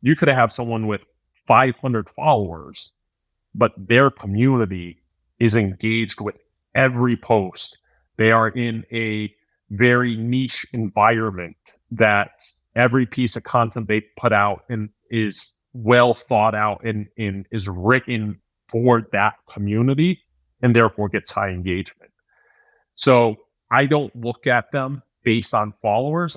you could have someone with 500 followers, but their community is engaged with every post. They are in a very niche environment that every piece of content they put out and is well thought out and is written for that community and therefore gets high engagement. So I don't look at them based on followers.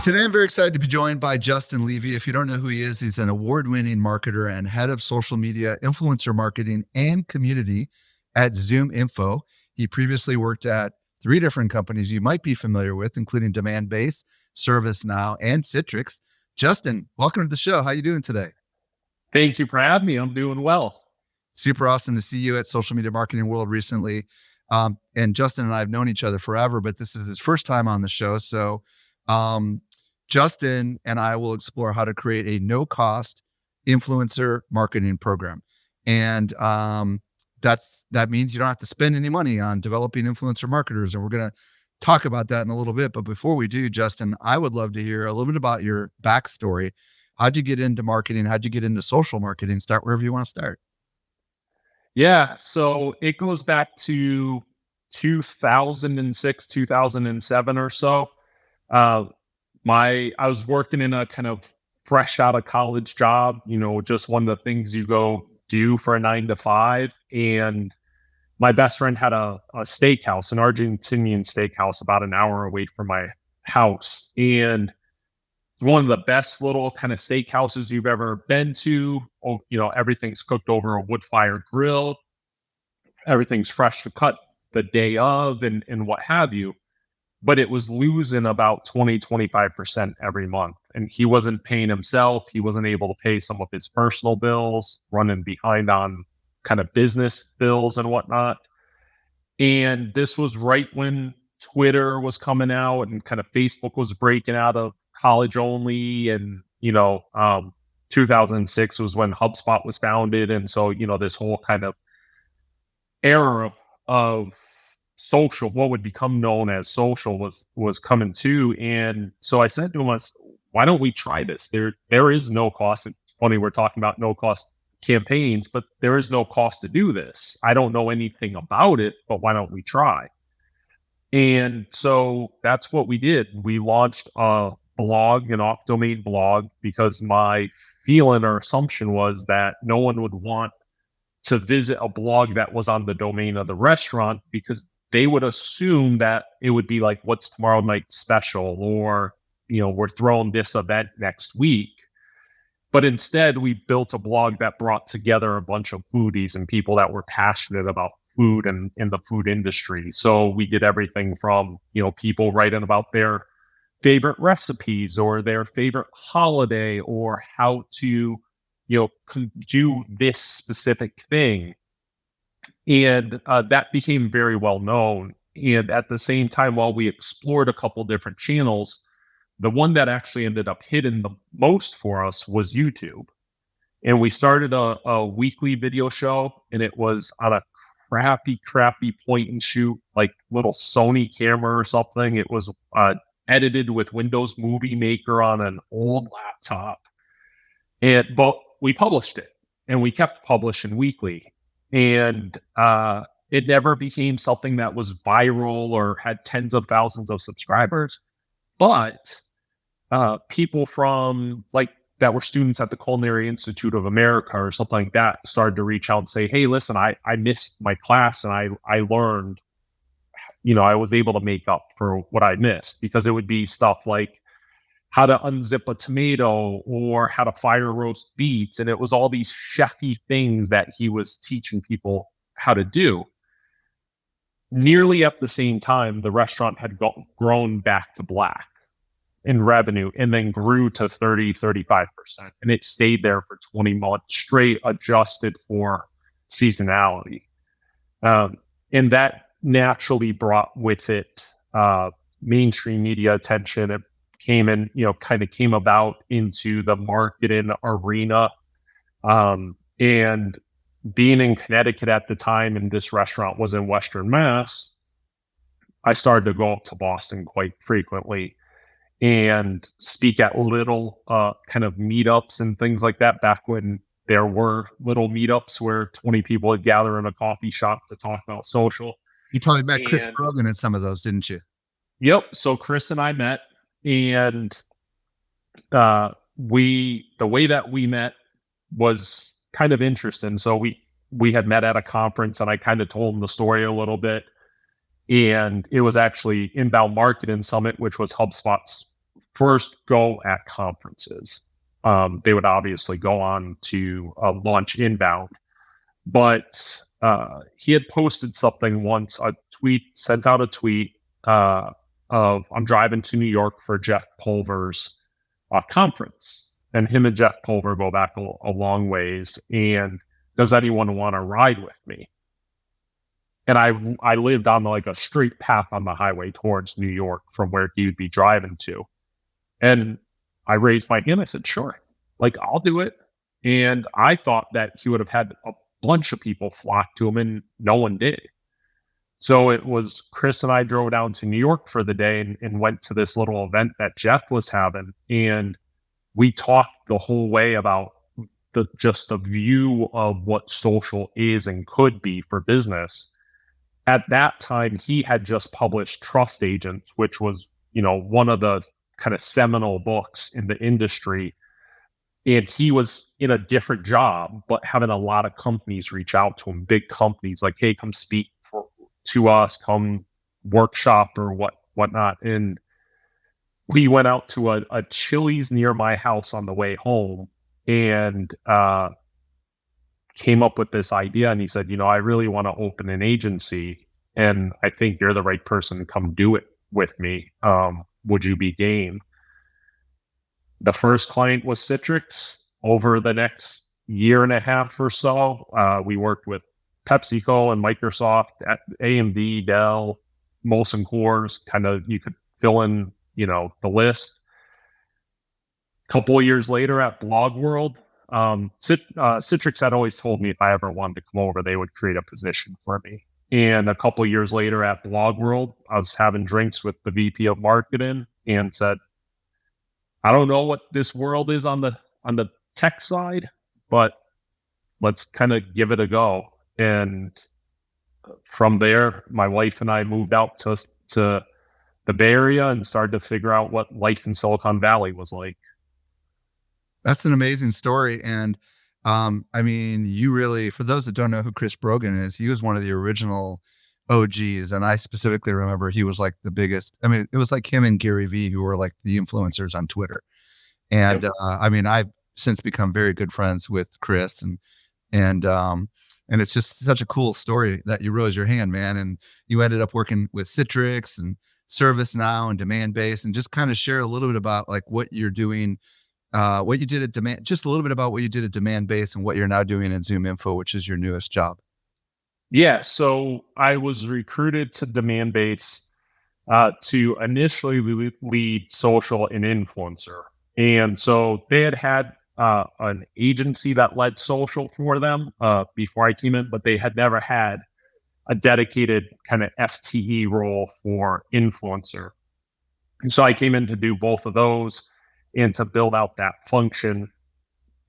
Today, I'm very excited to be joined by Justin Levy. If you don't know who he is, he's an award-winning marketer and head of social media, influencer marketing, and community at ZoomInfo. He previously worked at 3 different companies you might be familiar with, including Demandbase, ServiceNow, and Citrix. Justin, welcome to the show. How are you doing today? Thank you for having me. I'm doing well. Super awesome to see you at Social Media Marketing World recently. And Justin and I have known each other forever, but this is his first time on the show. So Justin and I will explore how to create a no-cost influencer marketing program. And that means you don't have to spend any money on developing influencer marketers. And we're going to talk about that in a little bit. But before we do, Justin, I would love to hear a little bit about your backstory. How'd you get into marketing? How'd you get into social marketing? Start wherever you want to start. Yeah, so it goes back to 2006, 2007 or so. I was working in a kind of fresh out of college job, just one of the things you go do for a 9 to 5. And my best friend had a steakhouse, an Argentinian steakhouse about an hour away from my house. And it's one of the best little kind of steakhouses you've ever been to. Everything's cooked over a wood fire grill. Everything's fresh to cut the day of and what have you. But it was losing about 20, 25% every month. And he wasn't paying himself. He wasn't able to pay some of his personal bills, running behind on kind of business bills and whatnot. And this was right when Twitter was coming out and kind of Facebook was breaking out of college only. And, 2006 was when HubSpot was founded. And so, this whole kind of era of social, what would become known as social, was coming to. And so I said to him, why don't we try this? There is no cost. It's funny, we're talking about no cost campaigns, but there is no cost to do this. I don't know anything about it, but why don't we try? And so that's what we did. We launched a blog, an off-domain blog, because my feeling or assumption was that no one would want to visit a blog that was on the domain of the restaurant, because they would assume that it would be like, what's tomorrow night's special? Or, we're throwing this event next week. But instead, we built a blog that brought together a bunch of foodies and people that were passionate about food and in the food industry. So we did everything from, people writing about their favorite recipes or their favorite holiday or how to, do this specific thing. And that became very well known. And at the same time, while we explored a couple different channels, the one that actually ended up hitting the most for us was YouTube. And we started a weekly video show, and it was on a crappy point and shoot, like little Sony camera or something. It was edited with Windows Movie Maker on an old laptop. But we published it, and we kept publishing weekly. And it never became something that was viral or had tens of thousands of subscribers. But people from that were students at the Culinary Institute of America or something like that started to reach out and say, hey, listen, I missed my class and I learned, I was able to make up for what I missed, because it would be stuff like how to unzip a tomato or how to fire roast beets. And it was all these chefy things that he was teaching people how to do. Nearly at the same time, the restaurant had grown back to black in revenue and then grew to 30, 35%. And it stayed there for 20 months straight, adjusted for seasonality. And that naturally brought with it mainstream media attention. It came in, kind of came about into the marketing arena. And being in Connecticut at the time, and this restaurant was in Western Mass, I started to go up to Boston quite frequently. and speak at little kind of meetups and things like that back when there were little meetups where 20 people would gather in a coffee shop to talk about social. You probably met Chris And Brogan at some of those, didn't you? yep, so Chris and I met, and the way that we met was kind of interesting. So we had met at a conference, and I kind of told him the story a little bit. And it was actually Inbound Marketing Summit, which was HubSpot's first go at conferences. They would obviously go on to launch Inbound, but he had posted something once, sent out a tweet of I'm driving to New York for Jeff Pulver's conference, and him and Jeff Pulver go back a long ways. And does anyone want to ride with me? And I lived on like a straight path on the highway towards New York from where he would be driving to. And I raised my hand. I said, sure, like I'll do it. And I thought that he would have had a bunch of people flock to him, and no one did. So it was Chris and I drove down to New York for the day and went to this little event that Jeff was having. And we talked the whole way about just the view of what social is and could be for business. At that time, he had just published Trust Agents, which was, one of the kind of seminal books in the industry. And he was in a different job, but having a lot of companies reach out to him, big companies like, hey, come speak to us, come workshop or whatnot. And we went out to a Chili's near my house on the way home, and came up with this idea. And he said, I really want to open an agency, and I think you're the right person to come do it with me. Would you be game? The first client was Citrix. Over the next year and a half or so, we worked with PepsiCo and Microsoft, AMD, Dell, Molson Coors. Kind of, you could fill in, the list. A couple of years later at Blog World, Citrix had always told me if I ever wanted to come over, they would create a position for me. And a couple of years later at Blog World, I was having drinks with the VP of marketing and said, I don't know what this world is on the tech side, but let's kind of give it a go. And from there, my wife and I moved out to the Bay Area and started to figure out what life in Silicon Valley was like. That's an amazing story. And you really, for those that don't know who Chris Brogan is, he was one of the original OGs. And I specifically remember he was like the biggest. It was like him and Gary Vee, who were like the influencers on Twitter. And Yep. I've since become very good friends with Chris, and it's just such a cool story that you rose your hand, man. And you ended up working with Citrix and ServiceNow and Demandbase, and just kind of share a little bit about like what you're doing, what you did at just a little bit about what you did at Demandbase and what you're now doing at ZoomInfo, which is your newest job. Yeah. So I was recruited to Demandbase to initially lead social and influencer. And so they had an agency that led social for them before I came in, but they had never had a dedicated kind of FTE role for influencer. And so I came in to do both of those and to build out that function.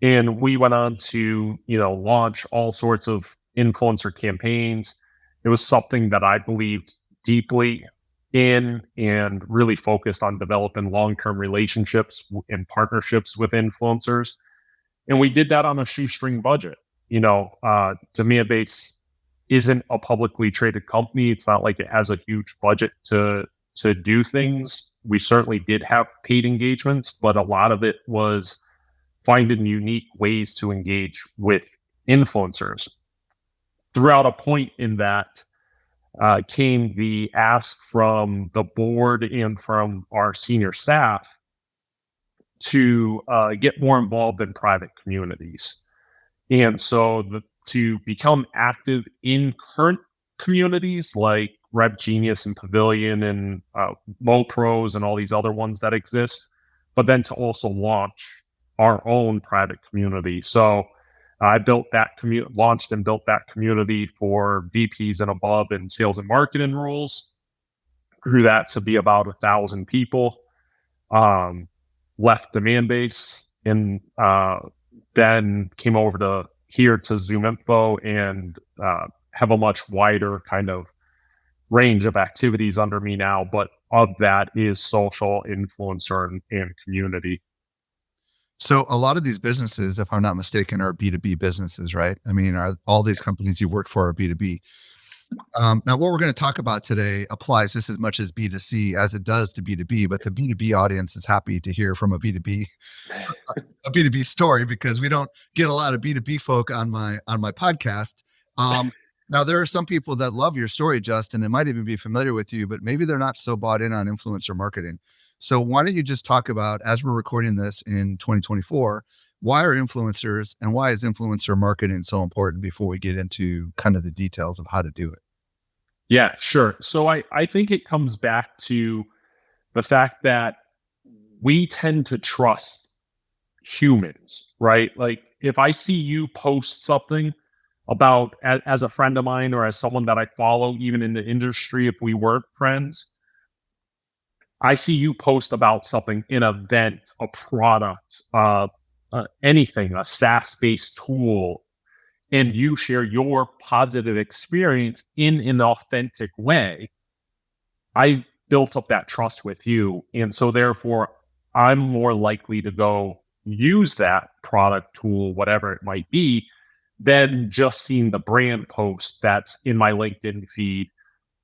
And we went on to, launch all sorts of influencer campaigns. It was something that I believed deeply in and really focused on developing long-term relationships and partnerships with influencers. And we did that on a shoestring budget. Demandbase isn't a publicly traded company. It's not like it has a huge budget to do things. We certainly did have paid engagements, but a lot of it was finding unique ways to engage with influencers. Throughout a point in that came the ask from the board and from our senior staff to get more involved in private communities. And so to become active in current communities like Rep Genius and Pavilion and MoPros and all these other ones that exist, but then to also launch our own private community. So I launched and built that community for VPs and above in sales and marketing roles. Grew that to be about 1,000 people. left Demandbase and then came over to here to ZoomInfo and have a much wider kind of range of activities under me now. But of that is social, influencer, and community. So a lot of these businesses, if I'm not mistaken, are B2B businesses, right? I mean, all these companies you work for are B2B. Now, what we're going to talk about today applies just as much as B2C as it does to B2B, but the B2B audience is happy to hear from a B2B story, because we don't get a lot of B2B folk on my podcast. Now, there are some people that love your story, Justin, and might even be familiar with you, but maybe they're not so bought in on influencer marketing. So why don't you just talk about, as we're recording this in 2024, why are influencers and why is influencer marketing so important before we get into kind of the details of how to do it? Yeah, sure. So I think it comes back to the fact that we tend to trust humans, right? Like if I see you post something about as a friend of mine or as someone that I follow, even in the industry, if we weren't friends, I see you post about something, an event, a product, anything, a SaaS-based tool, and you share your positive experience in an authentic way. I built up that trust with you. And so therefore, I'm more likely to go use that product, tool, whatever it might be, than just seeing the brand post that's in my LinkedIn feed,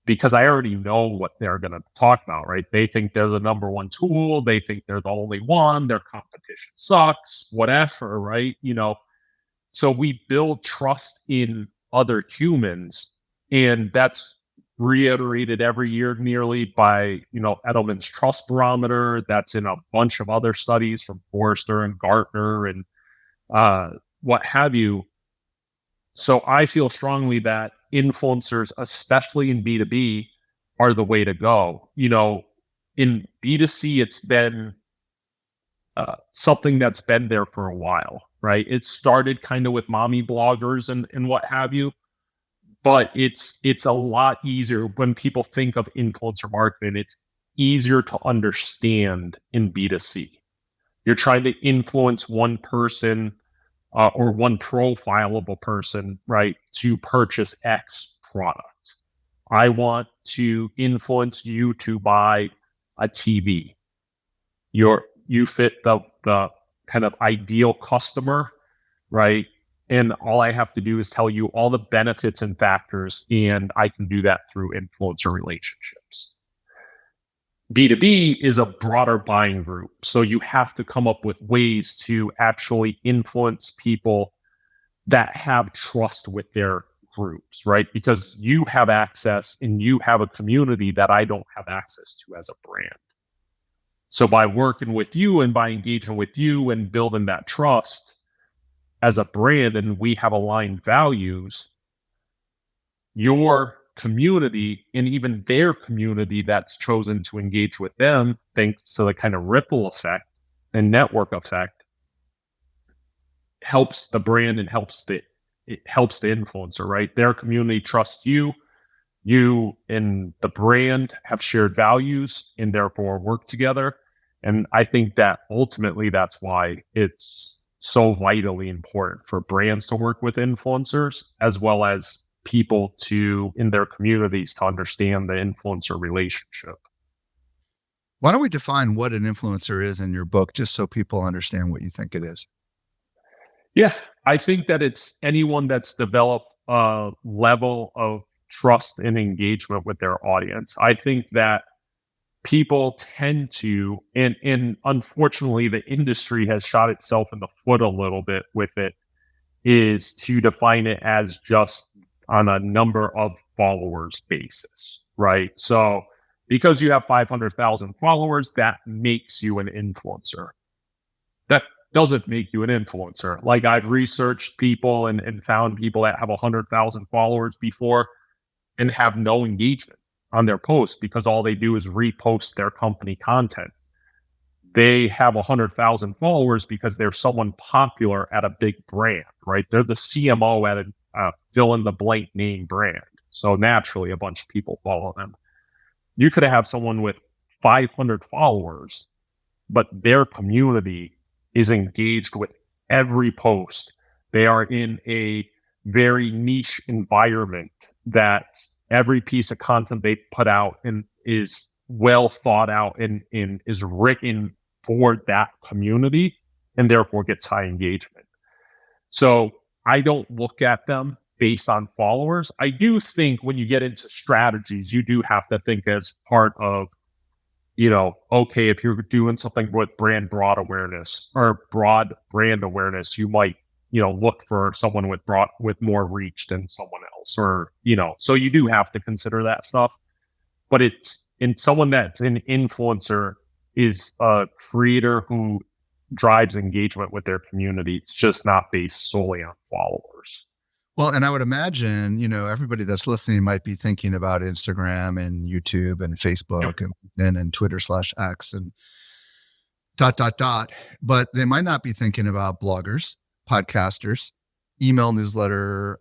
because I already know what they're going to talk about, right? They think they're the number one tool. They think they're the only one. Their competition sucks, whatever, right? So we build trust in other humans, and that's reiterated every year nearly by, Edelman's Trust Barometer. That's in a bunch of other studies from Forrester and Gartner and what have you. So I feel strongly that influencers, especially in B2B, are the way to go. In B2C, it's been something that's been there for a while, right? It started kind of with mommy bloggers and what have you, but it's a lot easier when people think of influencer marketing. It's easier to understand in B2C. You're trying to influence one person or one profilable person, right, to purchase X product. I want to influence you to buy a TV. You fit the kind of ideal customer, right? And all I have to do is tell you all the benefits and factors, and I can do that through influencer relationships. B2B is a broader buying group. So you have to come up with ways to actually influence people that have trust with their groups, right? Because you have access and you have a community that I don't have access to as a brand. So by working with you and by engaging with you and building that trust as a brand, and we have aligned values, your community and even their community that's chosen to engage with them, thanks to the kind of ripple effect and network effect, helps the brand and helps the influencer, right? Their community trusts you. You and the brand have shared values and therefore work together. And I think that ultimately that's why it's so vitally important for brands to work with influencers, as well as people in their communities to understand the influencer relationship. Why don't we define what an influencer is in your book, just so people understand what you think it is? Yeah, I think that it's anyone that's developed a level of trust and engagement with their audience. I think that people tend to, and unfortunately the industry has shot itself in the foot a little bit with it, is to define it as just on a number of followers basis, right? So because you have 500,000 followers, that makes you an influencer. That doesn't make you an influencer. Like I've researched people and found people that have 100,000 followers before and have no engagement on their posts because all they do is repost their company content. They have 100,000 followers because they're someone popular at a big brand, right? They're the CMO at a fill in the blank name brand. So naturally, a bunch of people follow them. You could have someone with 500 followers but their community is engaged with every post. They are in a very niche environment that every piece of content they put out and is well thought out and is written for that community, and therefore gets high engagement. So I don't look at them based on followers. I do think when you get into strategies, you do have to think as part of, okay, if you're doing something with broad brand awareness, you might, look for someone with more reach than someone else, or, so you do have to consider that stuff. But someone that's an influencer is a creator who drives engagement with their community. It's just not based solely on followers. Well, and I would imagine, everybody that's listening might be thinking about Instagram and YouTube and Facebook and Twitter /X and ... But they might not be thinking about bloggers, podcasters, email newsletter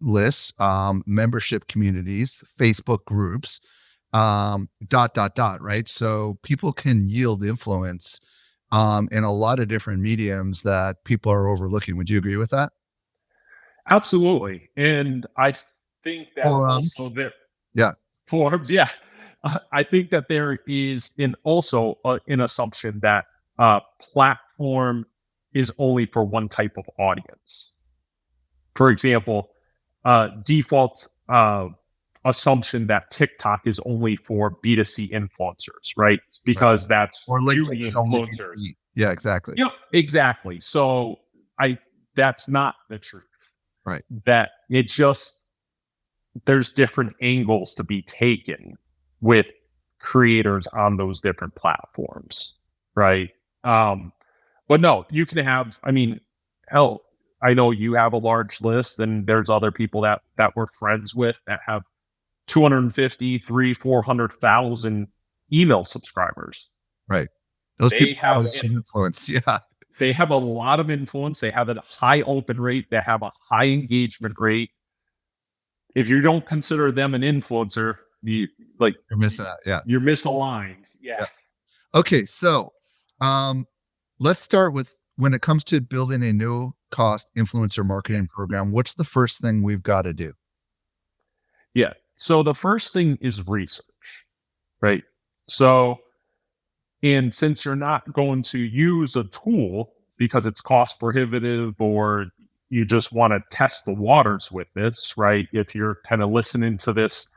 lists, membership communities, Facebook groups, ... Right? So people can yield influence in a lot of different mediums that people are overlooking. Would you agree with that? Absolutely. And I think that Forums. also there, Yeah. Forums, yeah. I think that there is an assumption that platform is only for one type of audience. For example, default assumption that TikTok is only for B2C influencers, right? Because that's or beauty LinkedIn is only influencers. Yeah, exactly. Yep, exactly. So that's not the truth. Right. That it just, there's different angles to be taken with creators on those different platforms, right? But no, you can have, hell, I know you have a large list, and there's other people that we're friends with that have 250, 400,000 email subscribers. Right. Those people have influence. Yeah. They have a lot of influence. They have a high open rate. They have a high engagement rate. If you don't consider them an influencer, you're missing out. Yeah. You're misaligned. Yeah. Okay. So, let's start with, when it comes to building a no cost influencer marketing program, what's the first thing we've got to do? Yeah. So the first thing is research, right? So, and since you're not going to use a tool because it's cost prohibitive, or you just want to test the waters with this, right? If you're kind of listening to this,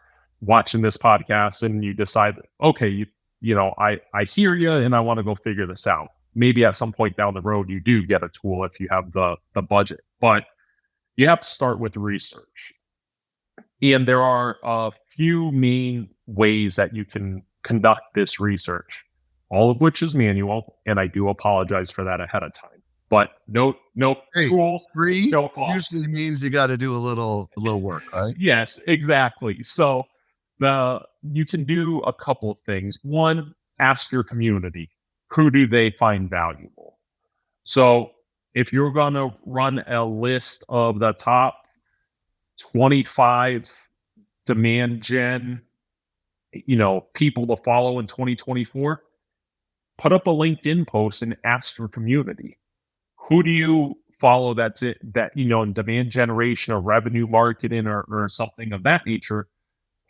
watching this podcast, and you decide, okay, I hear you and I want to go figure this out. Maybe at some point down the road, you do get a tool if you have the budget, but you have to start with research. And there are a few main ways that you can conduct this research, all of which is manual. And I do apologize for that ahead of time, but no tool, free no cost. Usually means you got to do a little work, right? Yes, exactly. So you can do a couple of things. One, ask your community. Who do they find valuable? So if you're going to run a list of the top 25 demand gen, people to follow in 2024, put up a LinkedIn post and ask your community. Who do you follow that in demand generation or revenue marketing or something of that nature,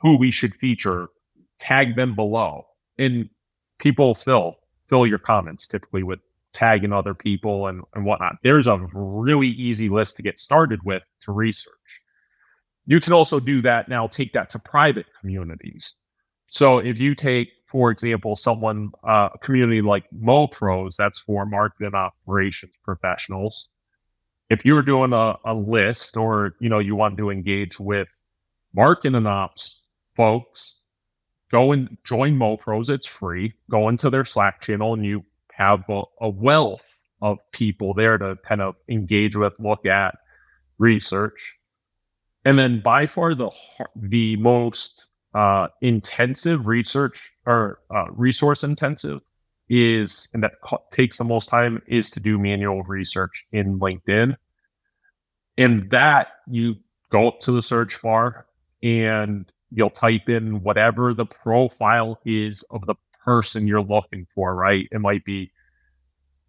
who we should feature? Tag them below. And people fill your comments typically with tagging other people and whatnot. There's a really easy list to get started with to research. You can also do that now, take that to private communities. So if you take, for example, a community like MoPros, that's for marketing operations professionals. If you're doing a list, or, you want to engage with marketing ops folks, go and join MoPros. It's free. Go into their Slack channel, and you have a wealth of people there to kind of engage with, look at, research. And then by far the most intensive research, or resource intensive, is, and that takes the most time, is to do manual research in LinkedIn. And that, you go up to the search bar and you'll type in whatever the profile is of the person you're looking for, right? It might be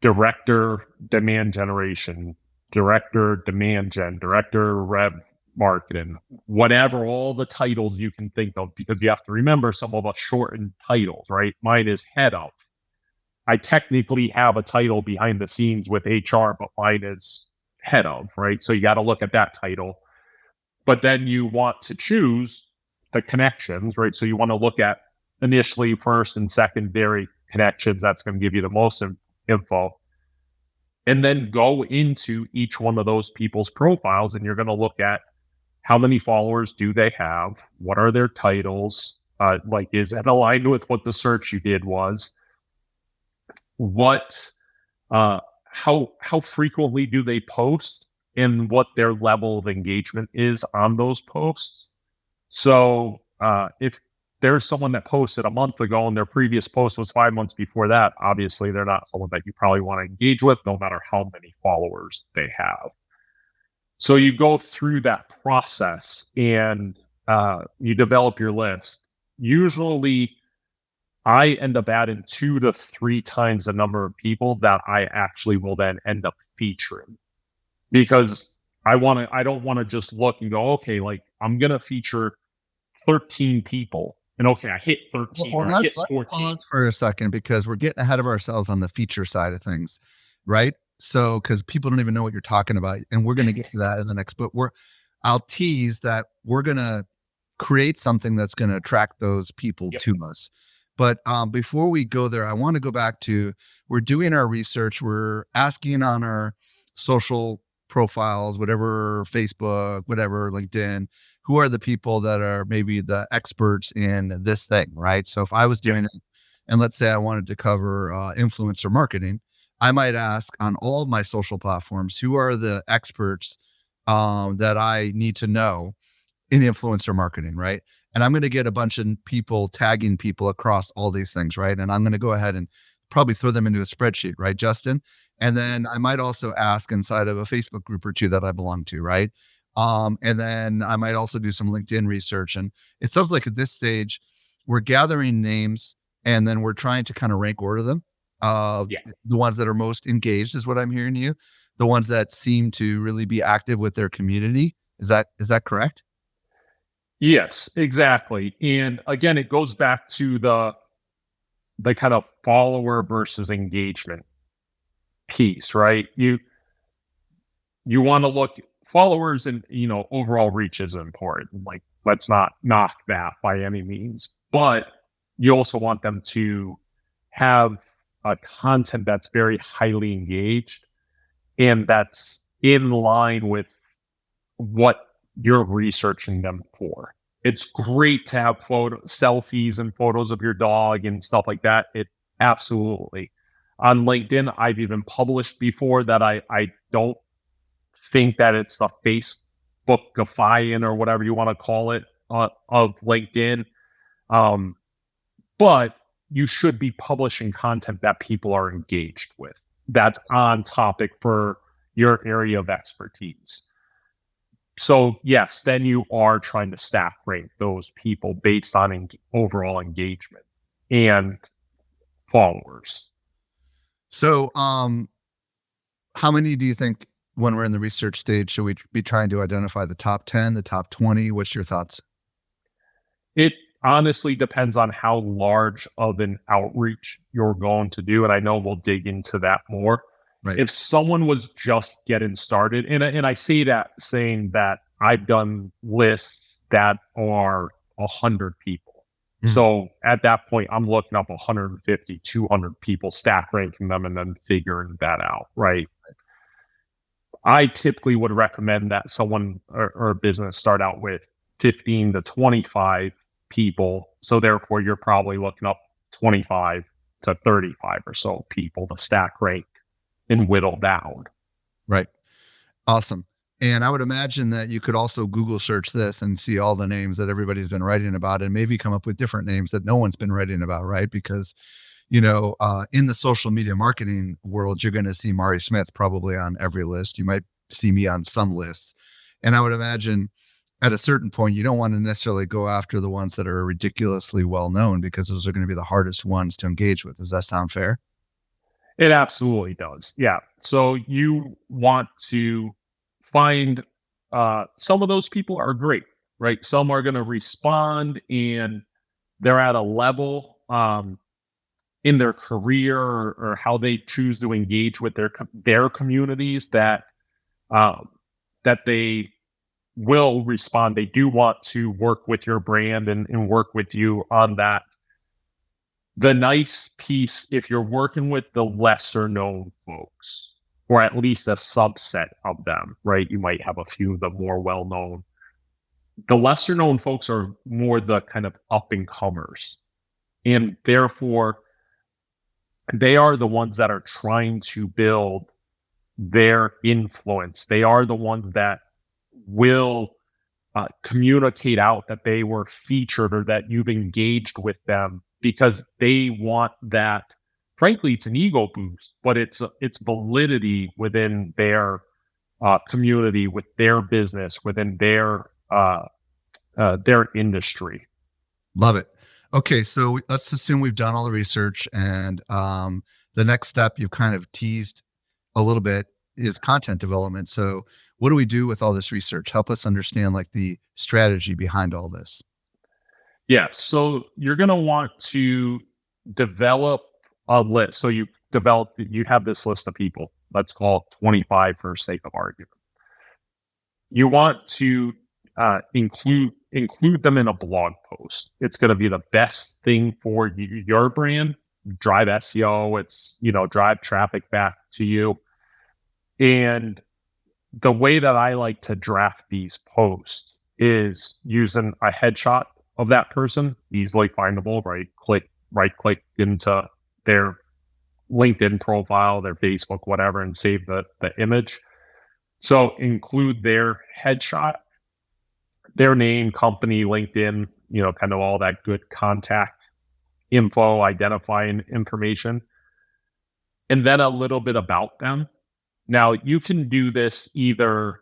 director demand generation, director demand gen, director rev marketing, whatever, all the titles you can think of, because you have to remember some of us shortened titles, right? Mine is head of. I technically have a title behind the scenes with HR, but mine is head of, right? So you got to look at that title. But then you want to choose the connections, right? So you want to look at initially first and secondary connections. That's going to give you the most info. And then go into each one of those people's profiles, and you're going to look at how many followers do they have? What are their titles? Like, is that aligned with what the search you did was? What, how frequently do they post, and what their level of engagement is on those posts? So, if there's someone that posted a month ago and their previous post was 5 months before that, obviously they're not someone that you probably want to engage with, no matter how many followers they have. So you go through that process and you develop your list. Usually I end up adding 2 to 3 times the number of people that I actually will then end up featuring, because I don't want to just look and go, okay, like I'm going to feature 13 people. And okay, I hit 13 or I hit 14. Let's pause for a second, because we're getting ahead of ourselves on the feature side of things, right? So, because people don't even know what you're talking about, and we're going to get to that in the next, but I'll tease that we're going to create something that's going to attract those people to us. But before we go there, I want to go back to, we're doing our research. We're asking on our social profiles, whatever, Facebook, whatever, LinkedIn, who are the people that are maybe the experts in this thing, right? So if I was doing it, and let's say I wanted to cover influencer marketing, I might ask on all of my social platforms, who are the experts that I need to know in influencer marketing, right? And I'm going to get a bunch of people tagging people across all these things, right? And I'm going to go ahead and probably throw them into a spreadsheet, right, Justin? And then I might also ask inside of a Facebook group or two that I belong to, right? And then I might also do some LinkedIn research. And it sounds like at this stage, we're gathering names, and then we're trying to kind of rank order them. The ones that are most engaged is what I'm hearing you. The ones that seem to really be active with their community. Is that correct? Yes, exactly. And again, it goes back to the kind of follower versus engagement piece, right? You want to look followers, and overall reach is important. Like, let's not knock that by any means, but you also want them to have a content that's very highly engaged and that's in line with what you're researching them for. It's great to have selfies and photos of your dog and stuff like that. It absolutely. On LinkedIn, I've even published before that I don't think that it's a Facebookification or whatever you want to call it of LinkedIn. But you should be publishing content that people are engaged with, that's on topic for your area of expertise. So yes, then you are trying to stack rank those people based on overall engagement and followers. So, how many do you think, when we're in the research stage, should we be trying to identify the top 10, the top 20? What's your thoughts? It honestly depends on how large of an outreach you're going to do. And I know we'll dig into that more. Right. If someone was just getting started, and I say that saying that I've done lists that are 100 people. Mm-hmm. So at that point, I'm looking up 150, 200 people, stack ranking them, and then figuring that out, right? I typically would recommend that someone or a business start out with 15 to 25 people. So therefore, you're probably looking up 25 to 35 or so people to stack rank and whittle down. Right. Awesome. And I would imagine that you could also Google search this and see all the names that everybody's been writing about, and maybe come up with different names that no one's been writing about, right? Because, in the social media marketing world, you're going to see Mari Smith probably on every list. You might see me on some lists. And I would imagine at a certain point, you don't want to necessarily go after the ones that are ridiculously well known, because those are going to be the hardest ones to engage with. Does that sound fair? It absolutely does. Yeah. So you want to find some of those people are great, right? Some are going to respond and they're at a level in their career or how they choose to engage with their communities that that they will respond. They do want to work with your brand and work with you on that. The nice piece, if you're working with the lesser known folks, or at least a subset of them, right? You might have a few of the more well known. The lesser known folks are more the kind of up and comers. And therefore, they are the ones that are trying to build their influence. They are the ones that will communicate out that they were featured or that you've engaged with them, because they want that. Frankly, it's an ego boost, but it's validity within their community, with their business, within their industry. Love it. Okay, so let's assume we've done all the research, and the next step you've kind of teased a little bit is content development. So what do we do with all this research? Help us understand like the strategy behind all this. Yeah, so you're going to want to develop a list. So you have this list of people. Let's call it 25 for sake of argument. You want to include them in a blog post. It's going to be the best thing for your brand. Drive SEO. It's, drive traffic back to you. And the way that I like to draft these posts is using a headshot of that person, easily findable, right? Right click into their LinkedIn profile, their Facebook, whatever, and save the image. So include their headshot, their name, company, LinkedIn, kind of all that good contact info, identifying information, and then a little bit about them. Now, you can do this either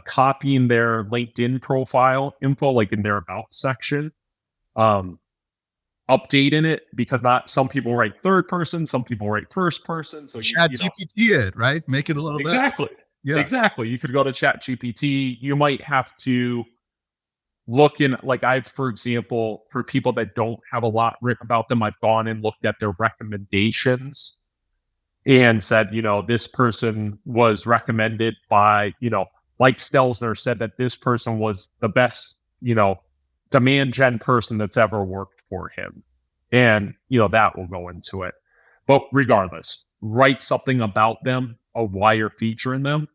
copying their LinkedIn profile info, like in their about section, updating it, because not some people write third person, some people write first person. So Chat GPT it, right? Make it a little exactly. bit. Yeah. Exactly. You could go to Chat GPT. You might have to look in, like for example, for people that don't have a lot written about them, I've gone and looked at their recommendations and said, this person was recommended by, like Stelzner said that this person was the best, demand gen person that's ever worked for him. And, that will go into it. But regardless, write something about them of why you're featuring them.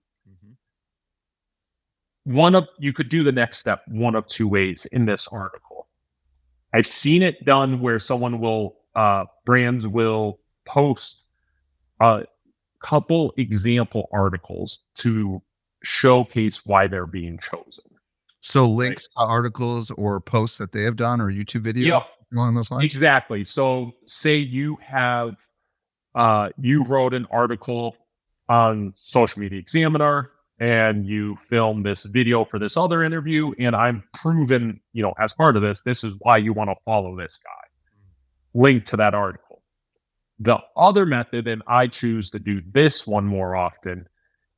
You could do the next step one of two ways in this article. I've seen it done where brands will post a couple example articles to showcase why they're being chosen. So links to articles or posts that they have done, or YouTube videos along those lines? Exactly. So say you have, you wrote an article on Social Media Examiner and you filmed this video for this other interview, and I'm proven, as part of this is why you want to follow this guy. Link to that article. The other method, and I choose to do this one more often,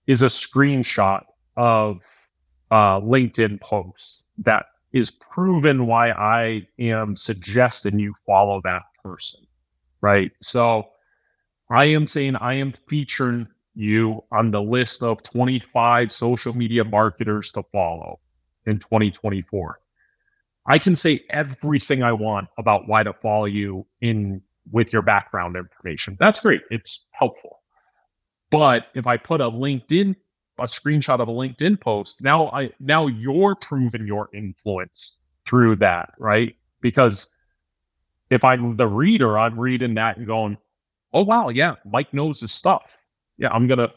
is a screenshot of LinkedIn posts that is proven why I am suggesting you follow that person, right? So I am saying I am featuring you on the list of 25 social media marketers to follow in 2024. I can say everything I want about why to follow you with your background information. That's great. It's helpful. But if I put a screenshot of a LinkedIn post, now you're proving your influence through that, right? Because if I'm the reader, I'm reading that and going, oh wow, yeah, Mike knows his stuff. Yeah, I'm gonna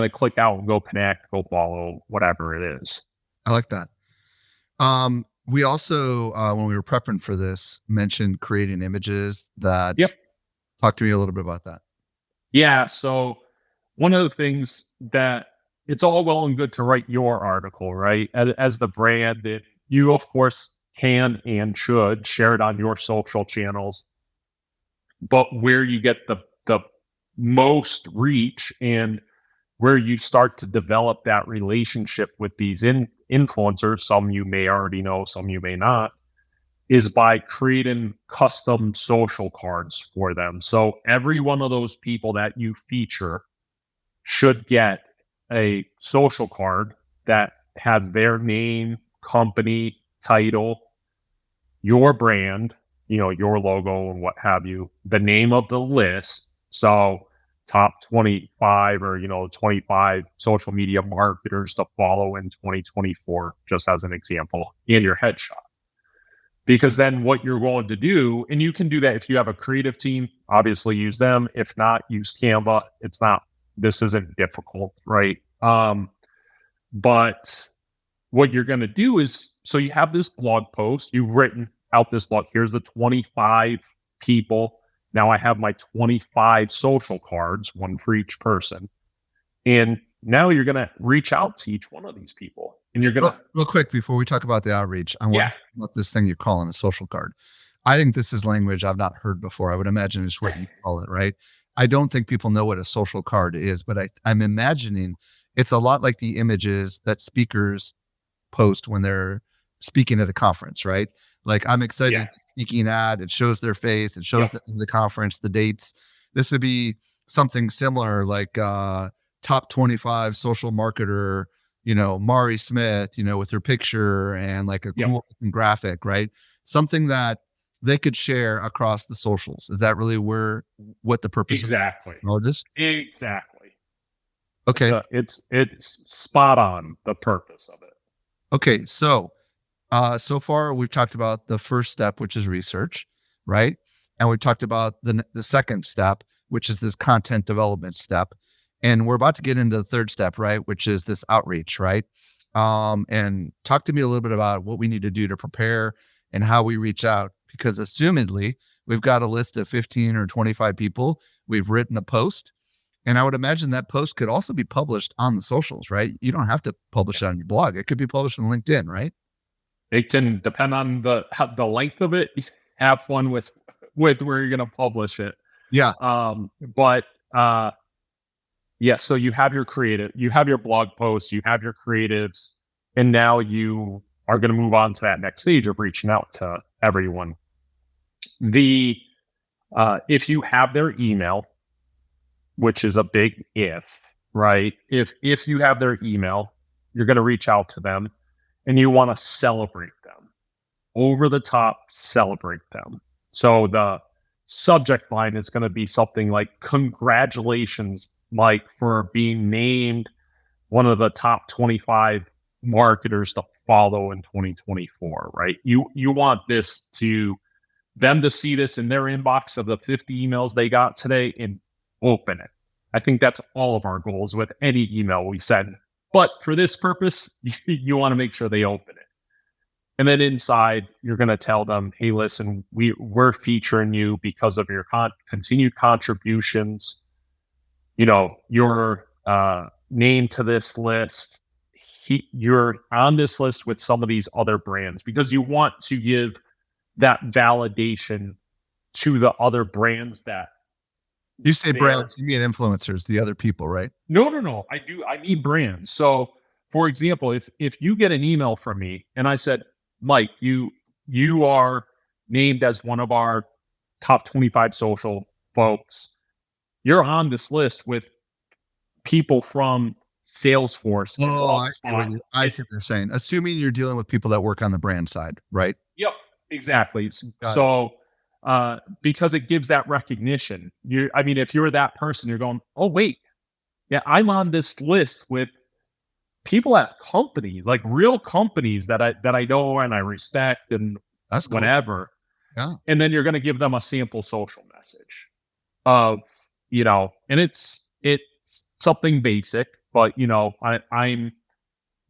click out and go connect, go follow, whatever it is. I like that. We also, when we were prepping for this, mentioned creating images that. Yep. Talk to me a little bit about that. Yeah. So one of the things that it's all well and good to write your article, right? As the brand, and you of course can and should share it on your social channels. But where you get the most reach and where you start to develop that relationship with these influencers, some you may already know, some you may not, is by creating custom social cards for them. So every one of those people that you feature should get a social card that has their name, company, title, your brand, your logo and what have you, the name of the list. So top 25 or, 25 social media marketers to follow in 2024, just as an example, in your headshot. Because then what you're going to do, and you can do that if you have a creative team, obviously use them. If not, use Canva. This isn't difficult, right? But what you're going to do is, so you have this blog post, you've written out this blog. Here's the 25 people. Now I have my 25 social cards, one for each person. And now you're going to reach out to each one of these people. And you're going to... Real quick, before we talk about the outreach, I want to talk about this thing you're calling a social card. I think this is language I've not heard before. I would imagine it's what you call it, right? I don't think people know what a social card is, but I'm imagining it's a lot like the images that speakers post when they're speaking at a conference, right? Like, I'm excited to speaking at, it shows their face, it shows the conference, the dates. This would be something similar, like top 25 social marketer, Mari Smith, with her picture and like a cool graphic, right? Something that they could share across the socials. Is that really what the purpose exactly. of this? Exactly. Okay. It's spot on, the purpose of it. Okay. So far we've talked about the first step, which is research, right? And we've talked about the second step, which is this content development step. And we're about to get into the third step, right? Which is this outreach, right? And talk to me a little bit about what we need to do to prepare and how we reach out, because assumedly we've got a list of 15 or 25 people. We've written a post, and I would imagine that post could also be published on the socials, right? You don't have to publish it on your blog. It could be published on LinkedIn, right? It can depend on the length of it. Have fun with where you're going to publish it. Yeah. So you have you have your blog posts, you have your creatives, and now you are going to move on to that next stage of reaching out to everyone. If you have their email, which is a big if, right? If you have their email, you're going to reach out to them and you want to celebrate them. Over the top, celebrate them. So the subject line is going to be something like, congratulations, Mike, for being named one of the top 25 marketers to follow in 2024, right? You want them to see this in their inbox of the 50 emails they got today and open it. I think that's all of our goals with any email we send. But for this purpose, you want to make sure they open it. And then inside, you're going to tell them, hey, listen, we're featuring you because of your continued contributions, your name to this list. You're on this list with some of these other brands, because you want to give that validation to the other brands that... You say brands, you mean influencers, the other people, right? No. I need brands. So, for example, if you get an email from me and I said, Mike, you are named as one of our top 25 social folks, you're on this list with people from Salesforce. Oh, I see what you're saying. Assuming you're dealing with people that work on the brand side, right? Yep, exactly. Because it gives that recognition. If you're that person, you're going, oh, wait, yeah, I'm on this list with people at companies, like real companies that I know and I respect and that's whatever. Cool. Yeah. And then you're going to give them a sample social message of, and it's something basic, but I'm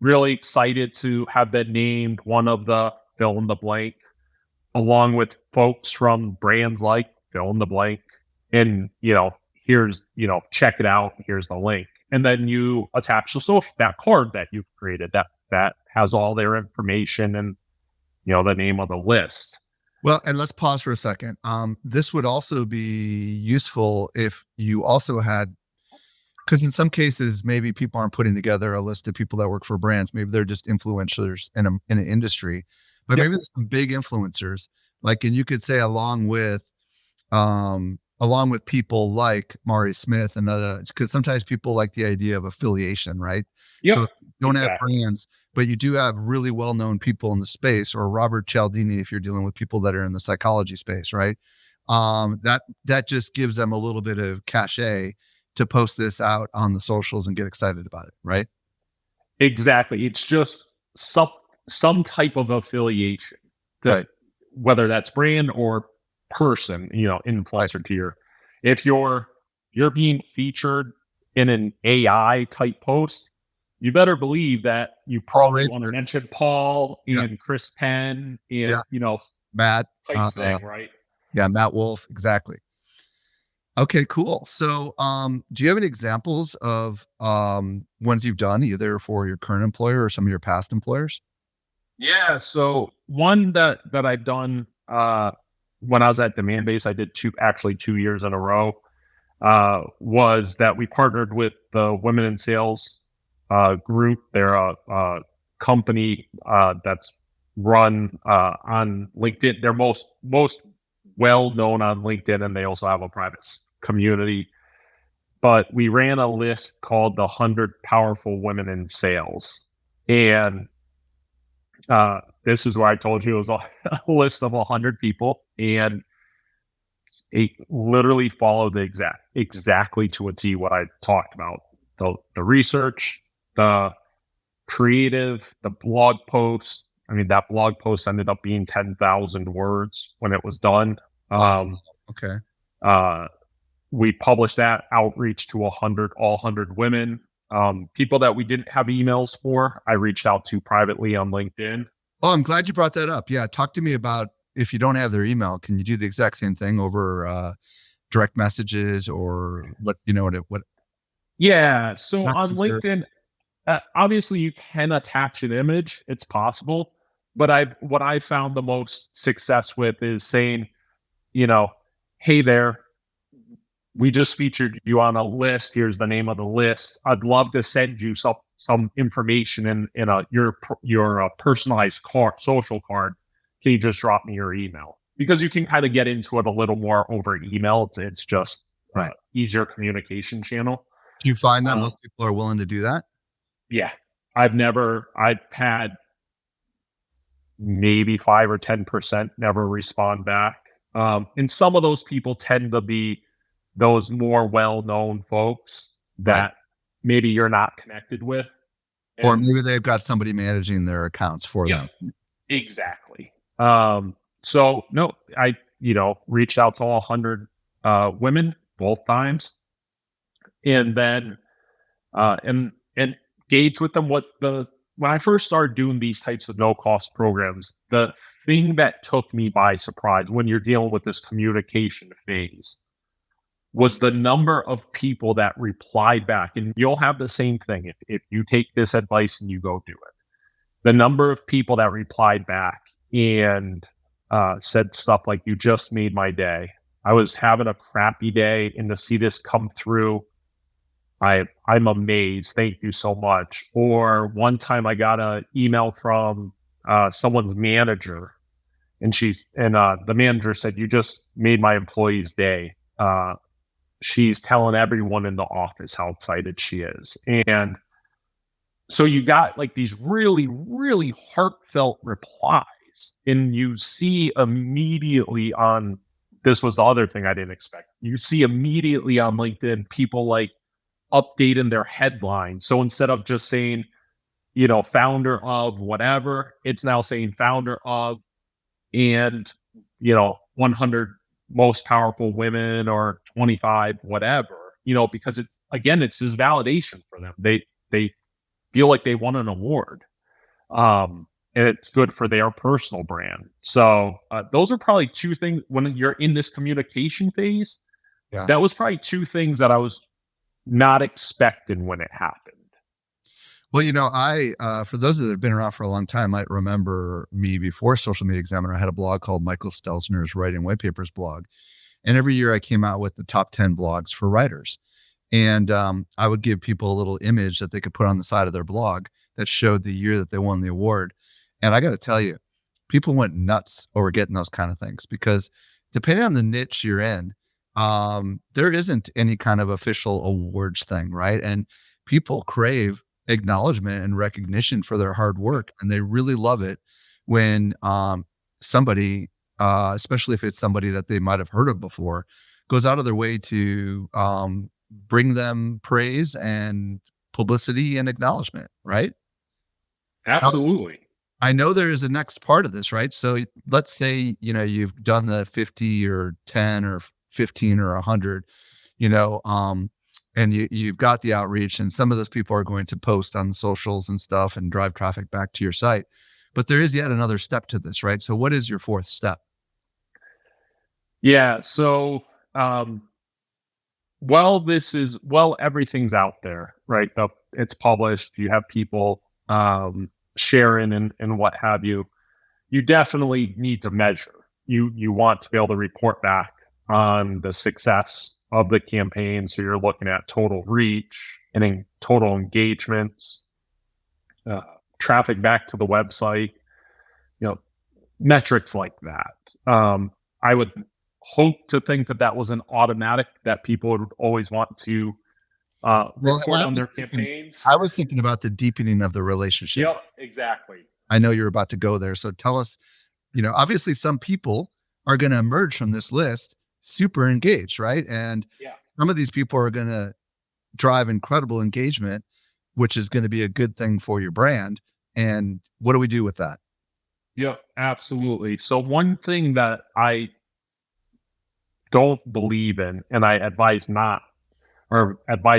really excited to have been named one of the fill in the blank, along with folks from brands like fill in the blank. And, here's, check it out. Here's the link. And then you attach that card that you've created that has all their information and, the name of the list. Well, and let's pause for a second. This would also be useful if you also had, because in some cases, maybe people aren't putting together a list of people that work for brands. Maybe they're just influencers in an industry, but maybe there's some big influencers, and you could say along with people like Mari Smith and others, because sometimes people like the idea of affiliation, right? Yep. So if you don't have brands, but you do have really well-known people in the space, or Robert Cialdini, if you're dealing with people that are in the psychology space, right? That just gives them a little bit of cachet to post this out on the socials and get excited about it, right? Exactly. It's just some type of affiliation, right? Whether that's brand or person, influencer tier. If you're being featured in an AI type post, you better believe that you probably want to mention Paul and Chris Penn and Matt type thing, right? Yeah, Matt Wolf, exactly. Okay, cool. So, do you have any examples of ones you've done either for your current employer or some of your past employers? Yeah. So one that I've done when I was at Demandbase, I did 2 years in a row. Was that we partnered with the Women in Sales group. They're a company that's run on LinkedIn. They're most well known on LinkedIn, and they also have a private community. But we ran a list called the 100 Powerful Women in Sales, and this is where I told you it was a list of 100 people, and it literally followed exactly to a T what I talked about. The research, the creative, the blog post. I mean, that blog post ended up being 10,000 words when it was done. Okay. We published that outreach to all 100 women. People that we didn't have emails for, I reached out to privately on LinkedIn. Oh, I'm glad you brought that up. Yeah. Talk to me about, if you don't have their email, can you do the exact same thing over direct messages or what? Yeah. So on LinkedIn, obviously you can attach an image. It's possible. But what I found the most success with is saying, hey there, we just featured you on a list. Here's the name of the list. I'd love to send you some information in your personalized social card. Can you just drop me your email? Because you can kind of get into it a little more over email. It's just easier communication channel. Do you find that most people are willing to do that? Yeah. I've had maybe 5 or 10% never respond back. And some of those people tend to be those more well-known folks that maybe you're not connected with. Or maybe they've got somebody managing their accounts for them. Exactly. So no, I, reached out to all 100 women both times, and then and engage with them. When I first started doing these types of no-cost programs, the thing that took me by surprise when you're dealing with this communication phase was the number of people that replied back. And you'll have the same thing if you take this advice and you go do it. The number of people that replied back and said stuff like, you just made my day. I was having a crappy day, and to see this come through, I'm amazed. Thank you so much. Or one time I got an email from someone's manager, and the manager said, you just made my employee's day. She's telling everyone in the office how excited she is. And so you got like these really, really heartfelt replies, and you see immediately this was the other thing I didn't expect. You see immediately on LinkedIn, people like updating their headline. So instead of just saying, founder of whatever, it's now saying founder of, and, 100 most powerful women or 25, whatever, because it's this validation for them. They feel like they won an award. And it's good for their personal brand. So those are probably two things when you're in this communication phase. Yeah. That was probably two things that I was not expecting when it happened. Well, I for those that have been around for a long time might remember me before Social Media Examiner. I had a blog called Michael Stelzner's Writing White Papers blog. And every year I came out with the top 10 blogs for writers. And I would give people a little image that they could put on the side of their blog that showed the year that they won the award. And I got to tell you, people went nuts over getting those kind of things because depending on the niche you're in, there isn't any kind of official awards thing, right? And people crave acknowledgement and recognition for their hard work. And they really love it when somebody, especially if it's somebody that they might have heard of before, goes out of their way to bring them praise and publicity and acknowledgement, right? Absolutely. I know there is a next part of this, right? So let's say, you've done the 50 or 10 or 15 or 100, and you've got the outreach, and some of those people are going to post on the socials and stuff and drive traffic back to your site. But there is yet another step to this, right? So what is your fourth step? Yeah. So, everything's out there, right? It's published. You have people sharing and what have you. You definitely need to measure. You want to be able to report back on the success of the campaign. So you're looking at total reach and total engagements, traffic back to the website, metrics like that. I would hope to think that was an automatic that people would always want to report on their campaigns. I was thinking about the deepening of the relationship. Yep, exactly. I know you're about to go there. So tell us, obviously some people are going to emerge from this list super engaged, right? And some of these people are going to drive incredible engagement, which is going to be a good thing for your brand. And what do we do with that? Yep, absolutely. So one thing that I don't believe in, and I advise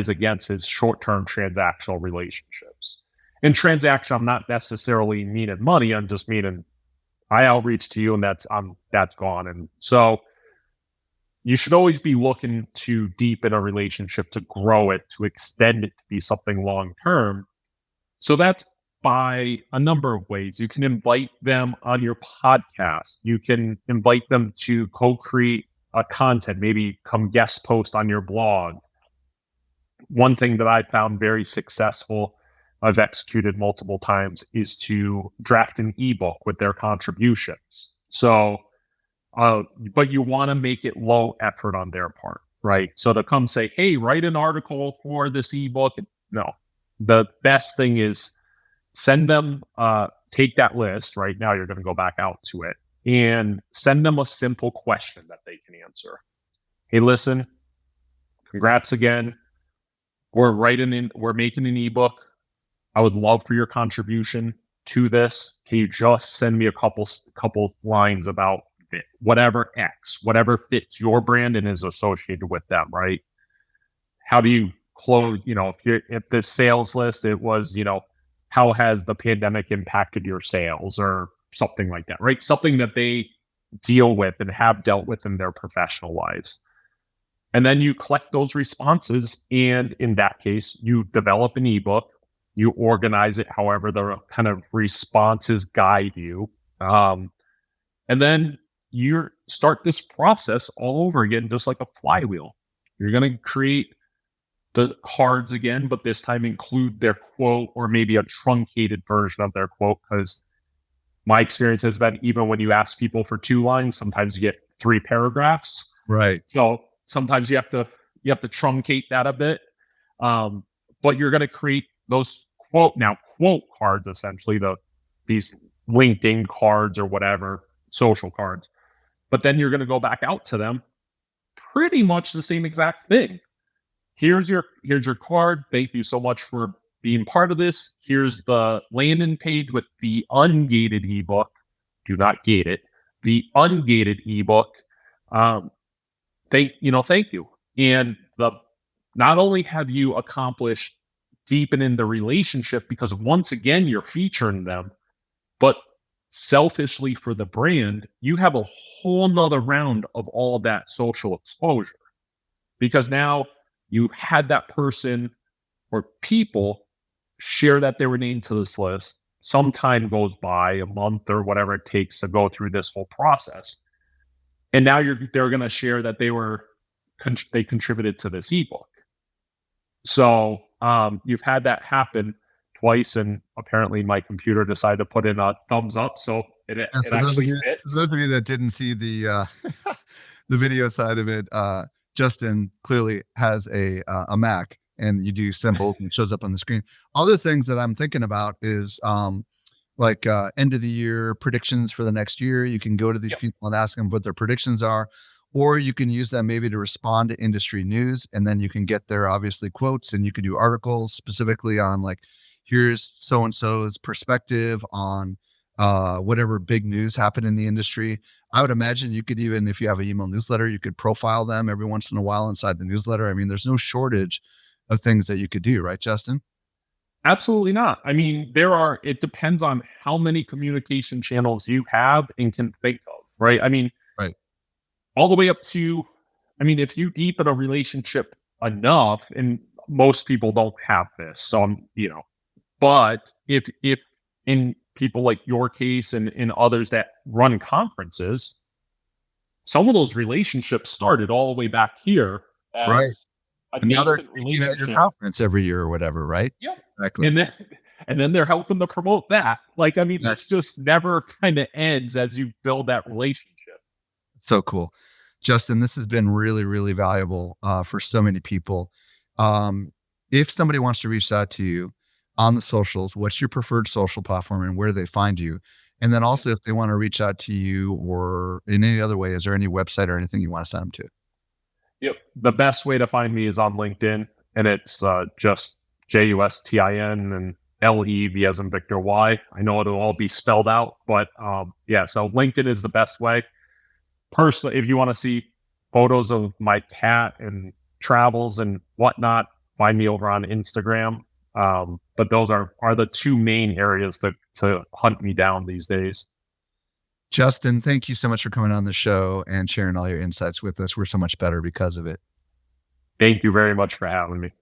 against, is short-term transactional relationships. In transaction, I'm not necessarily meaning money. I'm just meaning I outreach to you and that's gone. And so you should always be looking to deepen a relationship, to grow it, to extend it to be something long-term. So that's by a number of ways. You can invite them on your podcast. You can invite them to co-create a content, maybe come guest post on your blog. One thing that I found very successful, I've executed multiple times, is to draft an ebook with their contributions. So, but you want to make it low effort on their part, right? So to come say, hey, write an article for this ebook. No, the best thing is send them, take that list right now. You're going to go back out to it and send them a simple question that they can answer. Hey, listen, congrats again. We're making an ebook. I would love for your contribution to this. Can you just send me a couple lines about it, whatever fits your brand and is associated with them, right? How do you close, if the sales list, it was, how has the pandemic impacted your sales or something like that, right? Something that they deal with and have dealt with in their professional lives. And then you collect those responses. And in that case, you develop an ebook, you organize it however the kind of responses guide you. And then you start this process all over again, just like a flywheel. You're going to create the cards again, but this time include their quote or maybe a truncated version of their quote, because my experience has been, even when you ask people for 2 lines, sometimes you get 3 paragraphs. Right. So sometimes you have to truncate that a bit. But you're going to create those quote cards, essentially, these LinkedIn cards or whatever, social cards. But then you're going to go back out to them, pretty much the same exact thing. Here's your card. Thank you so much for being part of this. Here's the landing page with the ungated ebook. Do not gate it. The ungated ebook. Thank you. And not only have you accomplished deepening the relationship, because once again you're featuring them, but selfishly for the brand, you have a whole nother round of all that social exposure. because now you had that person or people share that they were named to this list. Some time goes by, a month or whatever it takes to go through this whole process. And now they're going to share that they contributed to this ebook. So you've had that happen twice, and apparently my computer decided to put in a thumbs up. So it actually fits. For those of you that didn't see the the video side of it, Justin clearly has a Mac, and you do symbols and it shows up on the screen. Other things that I'm thinking about is like end of the year predictions for the next year. You can go to these people and ask them what their predictions are, or you can use them maybe to respond to industry news, and then you can get their obviously quotes, and you can do articles specifically on like, here's so-and-so's perspective on whatever big news happened in the industry. I would imagine you could even, if you have an email newsletter, you could profile them every once in a while inside the newsletter. I mean, there's no shortage of things that you could do, right, Justin? Absolutely not. I mean, it depends on how many communication channels you have and can think of, right? I mean, right. All the way up to, I mean, if you deepen a relationship enough, and most people don't have this, so but if in people like your case and in others that run conferences, some of those relationships started all the way back here. Right. And now they're speaking at your conference every year or whatever, right? Yep. Exactly. And then they're helping to promote that. Like, I mean, this just never kind of ends as you build that relationship. So cool. Justin, this has been really, really valuable for so many people. If somebody wants to reach out to you on the socials, what's your preferred social platform and where do they find you? And then also, if they want to reach out to you or in any other way, is there any website or anything you want to send them to? Yep. The best way to find me is on LinkedIn, and it's just JUSTIN and LEV as in Victor Y. I know it'll all be spelled out, but so LinkedIn is the best way. Personally, if you want to see photos of my cat and travels and whatnot, find me over on Instagram. But those are the two main areas to hunt me down these days. Justin, thank you so much for coming on the show and sharing all your insights with us. We're so much better because of it. Thank you very much for having me.